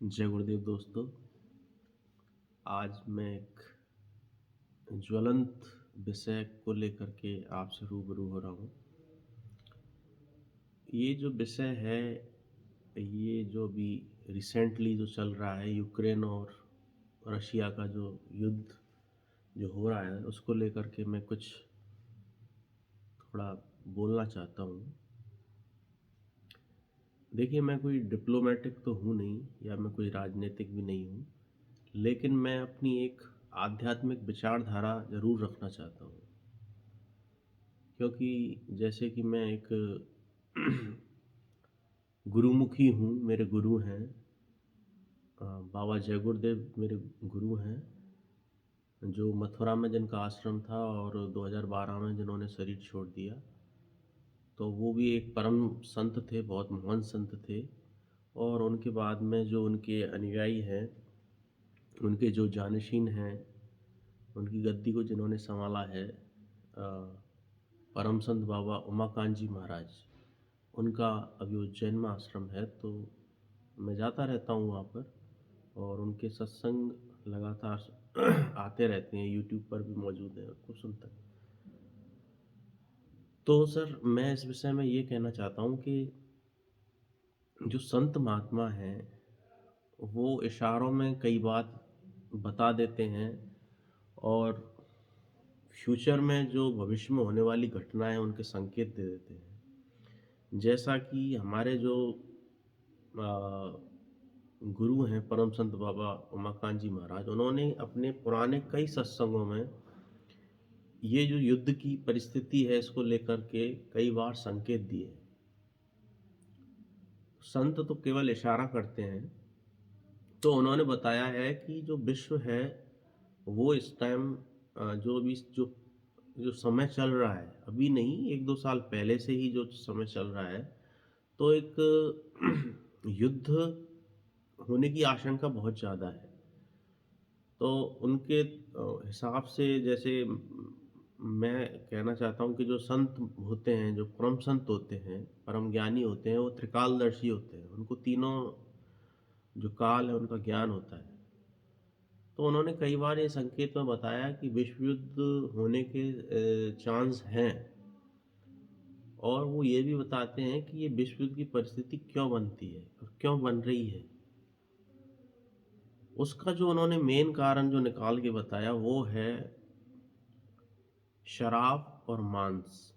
जय गुरुदेव दोस्तों। आज मैं एक ज्वलंत विषय को लेकर के आपसे रूबरू हो रहा हूँ। ये जो विषय है, ये जो अभी रिसेंटली जो चल रहा है, यूक्रेन और रशिया का जो युद्ध जो हो रहा है, उसको लेकर के मैं कुछ थोड़ा बोलना चाहता हूँ। देखिए, मैं कोई डिप्लोमेटिक तो हूँ नहीं या मैं कोई राजनीतिक भी नहीं हूँ, लेकिन मैं अपनी एक आध्यात्मिक विचारधारा ज़रूर रखना चाहता हूँ। क्योंकि जैसे कि मैं एक गुरुमुखी हूँ, मेरे गुरु हैं। बाबा जय गुरुदेव मेरे गुरु हैं, जो मथुरा में जिनका आश्रम था और 2012 में जिन्होंने शरीर छोड़ दिया। तो वो भी एक परम संत थे, बहुत महान संत थे। और उनके बाद में जो उनके अनुयायी हैं, उनके जो जानशीन हैं, उनकी गद्दी को जिन्होंने संभाला है, परम संत बाबा उमाकांत जी महाराज, उनका अभी उज्जैन में आश्रम है। तो मैं जाता रहता हूँ वहाँ पर और उनके सत्संग लगातार आते रहते हैं, यूट्यूब पर भी मौजूद हैं, उनको सुनता हूँ। तो सर, मैं इस विषय में ये कहना चाहता हूँ कि जो संत महात्मा हैं, वो इशारों में कई बात बता देते हैं और फ्यूचर में जो भविष्य में होने वाली घटनाएं उनके संकेत दे देते हैं। जैसा कि हमारे जो गुरु हैं परम संत बाबा उमाकांत जी महाराज, उन्होंने अपने पुराने कई सत्संगों में ये जो युद्ध की परिस्थिति है इसको लेकर के कई बार संकेत दिए। संत तो केवल इशारा करते हैं। तो उन्होंने बताया है कि जो विश्व है वो इस टाइम जो भी जो जो समय चल रहा है, अभी नहीं, 1-2 साल पहले से ही जो समय चल रहा है, तो एक युद्ध होने की आशंका बहुत ज़्यादा है। तो उनके हिसाब से, जैसे मैं कहना चाहता हूँ कि जो संत होते हैं, जो परम संत होते हैं, परम ज्ञानी होते हैं, वो त्रिकालदर्शी होते हैं। उनको तीनों जो काल है उनका ज्ञान होता है। तो उन्होंने कई बार ये संकेत में बताया कि विश्व युद्ध होने के चांस हैं। और वो ये भी बताते हैं कि ये विश्व युद्ध की परिस्थिति क्यों बनती है और क्यों बन रही है। उसका जो उन्होंने मेन कारण जो निकाल के बताया वो है शराब और मांस।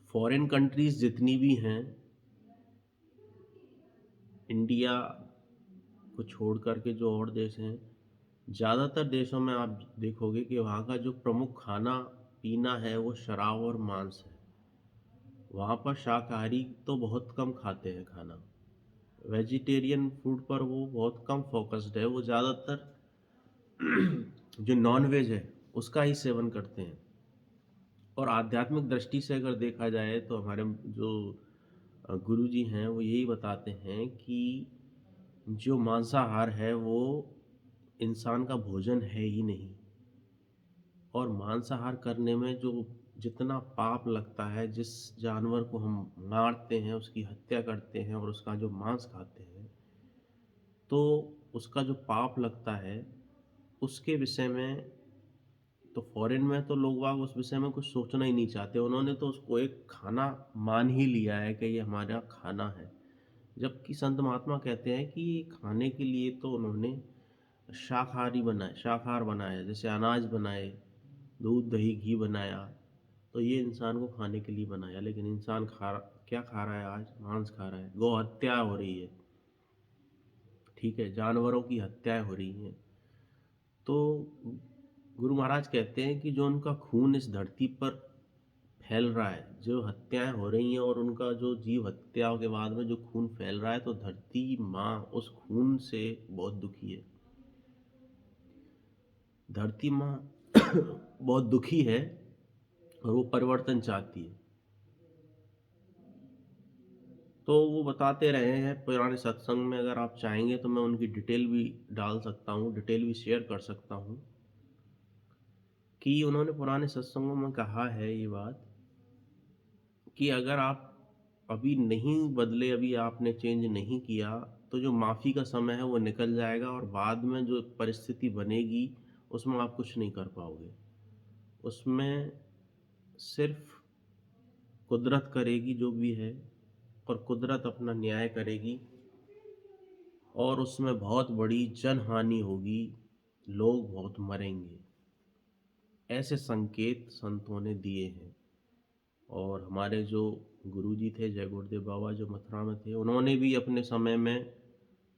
फॉरेन कंट्रीज जितनी भी हैं, इंडिया को छोड़ कर के जो और देश हैं, ज़्यादातर देशों में आप देखोगे कि वहाँ का जो प्रमुख खाना पीना है वो शराब और मांस है। वहाँ पर शाकाहारी तो बहुत कम खाते हैं खाना। वेजिटेरियन फूड पर वो बहुत कम फोकस्ड है। वो ज़्यादातर जो नॉन वेज है उसका ही सेवन करते हैं। और आध्यात्मिक दृष्टि से अगर देखा जाए तो हमारे जो गुरु जी हैं वो यही बताते हैं कि जो मांसाहार है वो इंसान का भोजन है ही नहीं। और मांसाहार करने में जो जितना पाप लगता है, जिस जानवर को हम मारते हैं, उसकी हत्या करते हैं और उसका जो मांस खाते हैं, तो उसका जो पाप लगता है उसके विषय में तो फॉरेन में तो लोग बाग उस विषय में कुछ सोचना ही नहीं चाहते। उन्होंने तो उसको एक खाना मान ही लिया है कि ये हमारा खाना है। जबकि संत महात्मा कहते हैं कि खाने के लिए तो उन्होंने शाकाहार बनाया, जैसे अनाज बनाए, दूध दही घी बनाया। तो ये इंसान को खाने के लिए बनाया, लेकिन इंसान क्या खा रहा है आज? मांस खा रहा है। गौ हत्या हो रही है, ठीक है, जानवरों की हत्याएं हो रही हैं। तो गुरु महाराज कहते हैं कि जो उनका खून इस धरती पर फैल रहा है, जो हत्याएं हो रही हैं और उनका जो जीव हत्याओं के बाद में जो खून फैल रहा है, तो धरती माँ उस खून से बहुत दुखी है। धरती माँ बहुत दुखी है और वो परिवर्तन चाहती है। तो वो बताते रहे हैं पुराने सत्संग में। अगर आप चाहेंगे तो मैं उनकी डिटेल भी डाल सकता हूँ, डिटेल भी शेयर कर सकता हूँ कि उन्होंने पुराने सत्संगों में कहा है ये बात कि अगर आप अभी नहीं बदले, अभी आपने चेंज नहीं किया, तो जो माफ़ी का समय है वो निकल जाएगा और बाद में जो परिस्थिति बनेगी, उसमें आप कुछ नहीं कर पाओगे। उसमें सिर्फ़ कुदरत करेगी जो भी है, और कुदरत अपना न्याय करेगी, और उसमें बहुत बड़ी जनहानि होगी, लोग बहुत मरेंगे। ऐसे संकेत संतों ने दिए हैं। और हमारे जो गुरुजी थे, जय गुरुदेव बाबा, जो मथुरा में थे, उन्होंने भी अपने समय में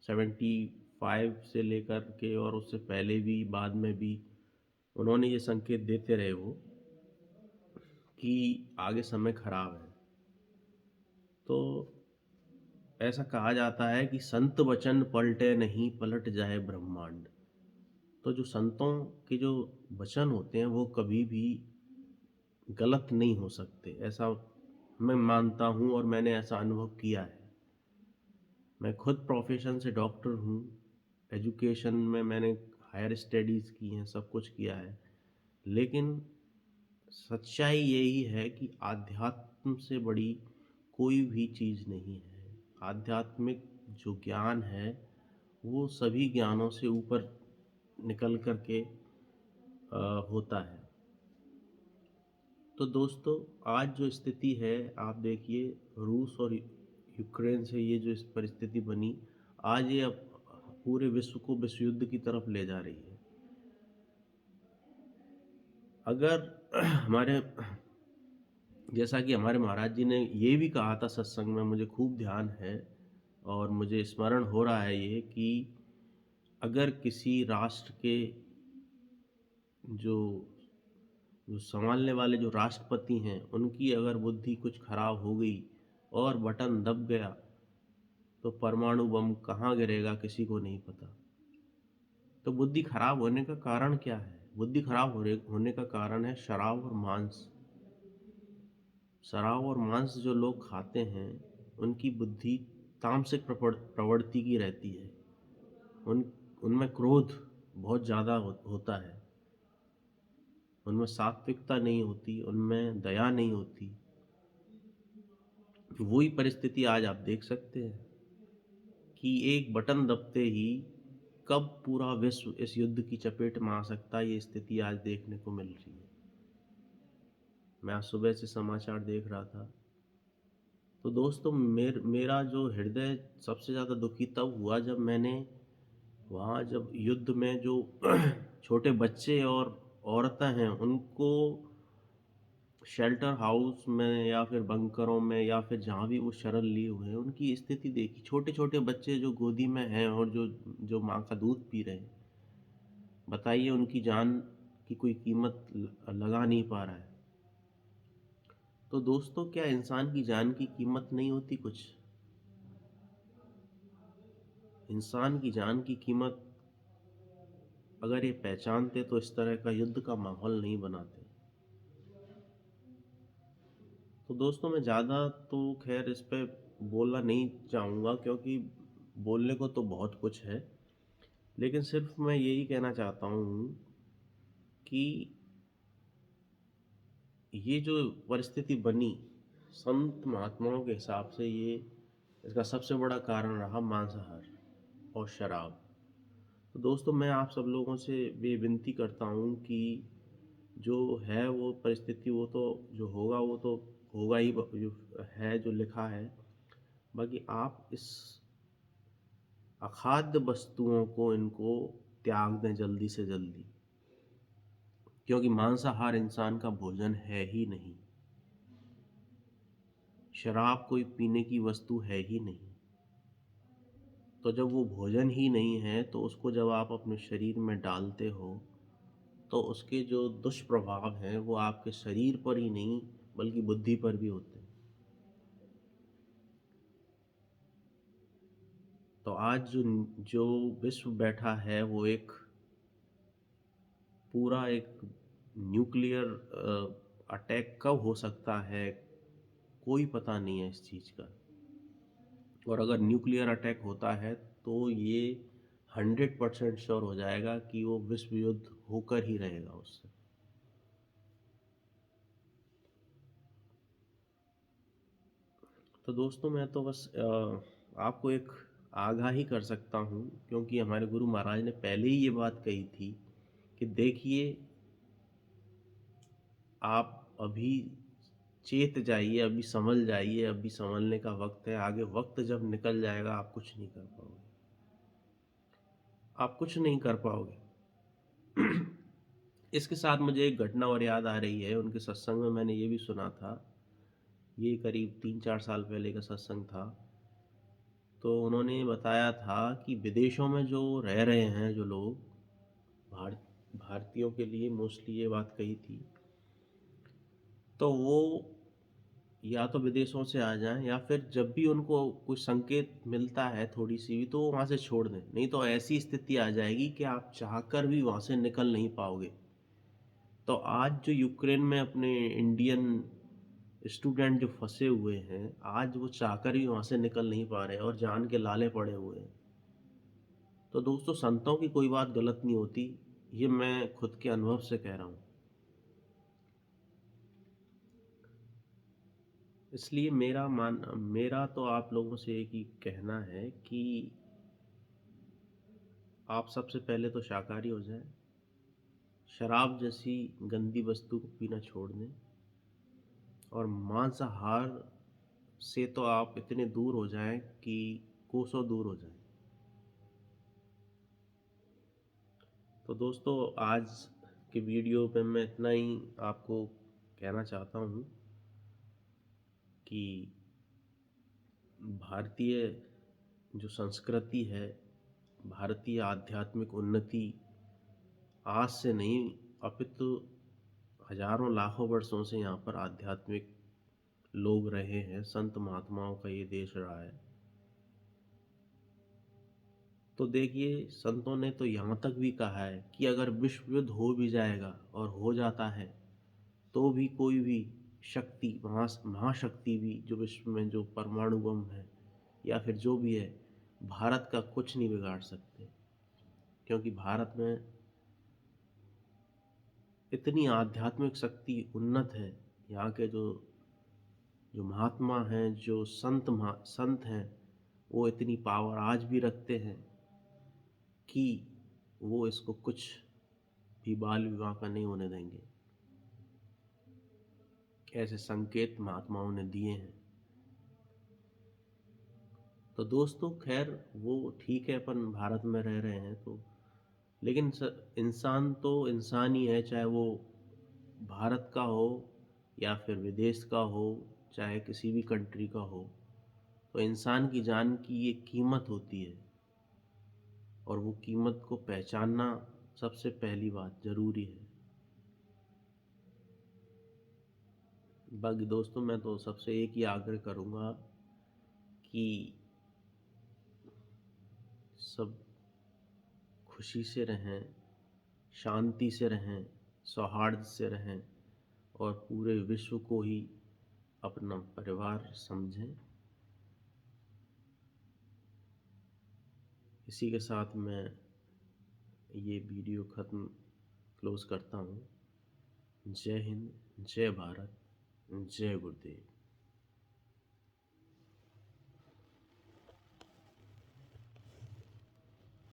75 से लेकर के और उससे पहले भी, बाद में भी, उन्होंने ये संकेत देते रहे वो, कि आगे समय खराब है। तो ऐसा कहा जाता है कि संत वचन पलटे नहीं, पलट जाए ब्रह्मांड। तो जो संतों के जो वचन होते हैं वो कभी भी गलत नहीं हो सकते, ऐसा मैं मानता हूँ और मैंने ऐसा अनुभव किया है। मैं खुद प्रोफेशन से डॉक्टर हूँ, एजुकेशन में मैंने हायर स्टडीज़ की हैं, सब कुछ किया है। लेकिन सच्चाई यही है कि आध्यात्म से बड़ी कोई भी चीज़ नहीं है। आध्यात्मिक जो ज्ञान है वो सभी ज्ञानों से ऊपर निकल कर के होता है। तो दोस्तों, आज जो स्थिति है, आप देखिए, रूस और यूक्रेन से ये जो इस परिस्थिति बनी, आज ये अब पूरे विश्व को विश्व युद्ध की तरफ ले जा रही है। अगर हमारे, जैसा कि हमारे महाराज जी ने ये भी कहा था सत्संग में, मुझे खूब ध्यान है और मुझे स्मरण हो रहा है ये, कि अगर किसी राष्ट्र के जो जो संभालने वाले जो राष्ट्रपति हैं, उनकी अगर बुद्धि कुछ खराब हो गई और बटन दब गया, तो परमाणु बम कहाँ गिरेगा किसी को नहीं पता। तो बुद्धि खराब होने का कारण क्या है? बुद्धि खराब होने का कारण है शराब और मांस। शराब और मांस जो लोग खाते हैं, उनकी बुद्धि तामसिक प्रवृत्ति की रहती है। उन उनमें क्रोध बहुत ज़्यादा होता है, उनमें सात्विकता नहीं होती, उनमें दया नहीं होती। वही परिस्थिति आज आप देख सकते हैं कि एक बटन दबते ही कब पूरा विश्व इस युद्ध की चपेट में आ सकता है, ये स्थिति आज देखने को मिल रही है। मैं आज सुबह से समाचार देख रहा था। तो दोस्तों, मेरा जो हृदय सबसे ज़्यादा दुखी तब हुआ जब मैंने वहाँ, जब युद्ध में जो छोटे बच्चे और औरतें हैं, उनको शेल्टर हाउस में या फिर बंकरों में या फिर जहाँ भी वो शरण लिए हुए हैं, उनकी स्थिति देखी। छोटे छोटे बच्चे जो गोदी में हैं और जो जो माँ का दूध पी रहे हैं, बताइए, उनकी जान की कोई कीमत लगा नहीं पा रहा है। तो दोस्तों, क्या इंसान की जान की कीमत नहीं होती कुछ? इंसान की जान की कीमत अगर ये पहचानते तो इस तरह का युद्ध का माहौल नहीं बनाते। तो दोस्तों, मैं ज़्यादा तो खैर इस पे बोलना नहीं चाहूँगा, क्योंकि बोलने को तो बहुत कुछ है। लेकिन सिर्फ मैं यही कहना चाहता हूँ कि ये जो परिस्थिति बनी, संत महात्माओं के हिसाब से ये, इसका सबसे बड़ा कारण रहा मांसाहार और शराब। तो दोस्तों, मैं आप सब लोगों से ये विनती करता हूँ कि जो है वो परिस्थिति, वो तो जो होगा वो तो होगा ही, जो है, जो लिखा है। बाकी आप इस अखाद्य वस्तुओं को, इनको त्याग दें जल्दी से जल्दी, क्योंकि मांसाहार इंसान का भोजन है ही नहीं। शराब कोई पीने की वस्तु है ही नहीं। तो जब वो भोजन ही नहीं है, तो उसको जब आप अपने शरीर में डालते हो, तो उसके जो दुष्प्रभाव हैं वो आपके शरीर पर ही नहीं बल्कि बुद्धि पर भी होते हैं। तो आज जो जो विश्व बैठा है, वो एक पूरा एक न्यूक्लियर अटैक कब हो सकता है, कोई पता नहीं है इस चीज़ का। और अगर न्यूक्लियर अटैक होता है तो ये 100% श्योर हो जाएगा कि वो विश्व युद्ध होकर ही रहेगा उससे। तो दोस्तों, मैं तो बस आपको एक आगाही कर सकता हूँ, क्योंकि हमारे गुरु महाराज ने पहले ही ये बात कही थी कि देखिए, आप अभी चेत जाइए, अभी संभल जाइए, अभी संभलने का वक्त है। आगे वक्त जब निकल जाएगा आप कुछ नहीं कर पाओगे, आप कुछ नहीं कर पाओगे। इसके साथ मुझे एक घटना और याद आ रही है। उनके सत्संग में मैंने ये भी सुना था, ये करीब 3-4 साल पहले का सत्संग था। तो उन्होंने बताया था कि विदेशों में जो रह रहे हैं जो लोग, भार भारतीयों के लिए मोस्टली ये बात कही थी, तो वो या तो विदेशों से आ जाएं, या फिर जब भी उनको कुछ संकेत मिलता है थोड़ी सी भी, तो वो वहाँ से छोड़ दें। नहीं तो ऐसी स्थिति आ जाएगी कि आप चाहकर भी वहाँ से निकल नहीं पाओगे। तो आज जो यूक्रेन में अपने इंडियन स्टूडेंट जो फंसे हुए हैं, आज वो चाहकर भी वहाँ से निकल नहीं पा रहे हैं और जान के लाले पड़े हुए हैं। तो दोस्तों, संतों की कोई बात गलत नहीं होती, ये मैं खुद के अनुभव से कह रहा हूँ। इसलिए मेरा तो आप लोगों से एक ही कहना है कि आप सबसे पहले तो शाकाहारी हो जाएं, शराब जैसी गंदी वस्तु को पीना छोड़ दें, और मांसाहार से तो आप इतने दूर हो जाएं कि कोसों दूर हो जाएं। तो दोस्तों, आज के वीडियो पे मैं इतना ही आपको कहना चाहता हूँ कि भारतीय जो संस्कृति है, भारतीय आध्यात्मिक उन्नति आज से नहीं, अपितु हजारों लाखों वर्षों से यहाँ पर आध्यात्मिक लोग रहे हैं। संत महात्माओं का ये देश रहा है। तो देखिए, संतों ने तो यहाँ तक भी कहा है कि अगर विश्व युद्ध हो भी जाएगा और हो जाता है, तो भी कोई भी शक्ति, महाशक्ति भी जो विश्व में जो परमाणु बम है या फिर जो भी है, भारत का कुछ नहीं बिगाड़ सकते। क्योंकि भारत में इतनी आध्यात्मिक शक्ति उन्नत है। यहाँ के जो जो महात्मा हैं, जो संत हैं, वो इतनी पावर आज भी रखते हैं कि वो इसको कुछ भी बाल विवाह का नहीं होने देंगे। ऐसे संकेत महात्माओं ने दिए हैं। तो दोस्तों, खैर वो ठीक है, अपन भारत में रह रहे हैं तो, लेकिन इंसान तो इंसान ही है, चाहे वो भारत का हो या फिर विदेश का हो, चाहे किसी भी कंट्री का हो। तो इंसान की जान की एक कीमत होती है, और वो कीमत को पहचानना सबसे पहली बात ज़रूरी है। बाकी दोस्तों, मैं तो सबसे एक ही आग्रह करूँगा कि सब खुशी से रहें, शांति से रहें, सौहार्द से रहें, और पूरे विश्व को ही अपना परिवार समझें। इसी के साथ मैं ये वीडियो क्लोज़ करता हूँ। जय हिंद, जय भारत, जय गुरुदेव।